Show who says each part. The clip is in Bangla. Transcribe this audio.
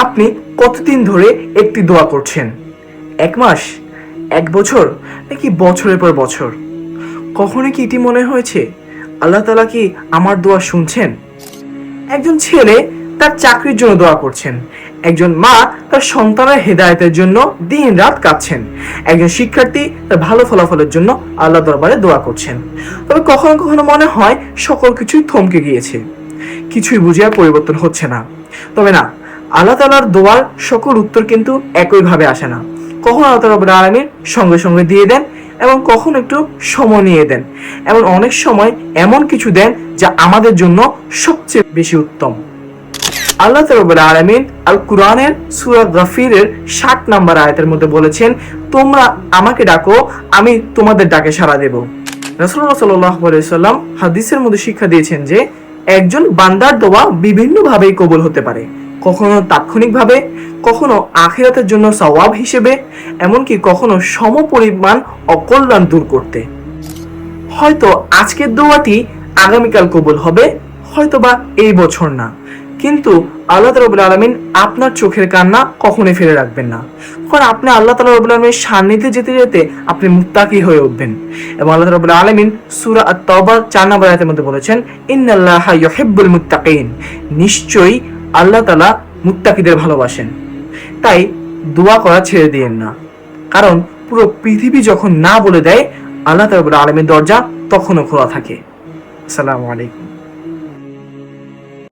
Speaker 1: আপনি কতদিন ধরে একটি দোয়া করছেন? 1 মাস, 1 বছর, নাকি বছরের পর বছর? কখনো কি এটি মনে হয়েছে আল্লাহ তাআলা কি আমার দোয়া শুনছেন? একজন ছেলে তার চাকরির জন্য দোয়া করছেন, একজন মা তার সন্তানের হেদায়েতের জন্য দিন রাত কাঁদছেন, একজন শিক্ষার্থী তার ভালো ফলাফলের জন্য আল্লাহ দরবারে দোয়া করছেন। তবে কখনো কখনো মনে হয় সকল কিছুই থমকে গিয়েছে, কিছুই বুঝে আর পরিবর্তন হচ্ছে না। তবে না, আল্লাহ তাআলার দোয়ার সকল উত্তর কিন্তু একইভাবে আসে না। কখনো আল্লাহ রাব্বুল আলামিন সঙ্গে সঙ্গে দিয়ে দেন এবং কখনো একটু সময় নিয়ে দেন, এবং অনেক সময় এমন কিছু দেন যা আমাদের জন্য সবচেয়ে বেশি উত্তম। আল্লাহ রাব্বুল আলামিন আল কুরআনের সূরা গাফিরের 60 নম্বর আয়াতের মধ্যে বলেছেন, তোমরা আমাকে ডাকো, আমি তোমাদের ডাকে সাড়া দেব। রাসূলুল্লাহ সাল্লাল্লাহু আলাইহি ওয়াসাল্লাম হাদিসের মধ্যে শিক্ষা দিয়েছেন যে একজন বান্দার দোয়া বিভিন্ন ভাবেই কবুল হতে পারে, কখনো তাৎক্ষণিকভাবে, কখনো আখিরাতের জন্য সওয়াব হিসেবে, এমনকি কখনো সমপরিমাণ অকল্যাণ দূর করতে। হয়তো আজকের দোয়াটি আগামীকাল কবুল হবে, হয়তোবা এই বছর না, কিন্তু আল্লাহ রাব্বুল আলামিন আপনার চোখের কান্না কখনোই ফেলে রাখবেন না। কারণ আপনি আল্লাহ তাআলা রাব্বুল আলামিনের সান্নিধ্যে যেতে যেতে আপনি মুত্তাকি হয়ে উঠবেন। এবং আল্লাহ রাব্বুল আলামিন সূরা আত-তাওবা 4 নম্বর আয়াতের মধ্যে বলেছেন, ইন্নাল্লাহা ইউহিব্বুল মুত্তাকিন, নিশ্চয়ই আল্লাহ তাআলা মুত্তাকিদের ভালোবাসেন। তাই দোয়া করা ছেড়ে দিয়েন না, কারণ পুরো পৃথিবী যখন না বলে দেয়, আল্লাহ রাব্বুল আলামিনের দরজা তখনও খোলা থাকে। আসসালামু আলাইকুম।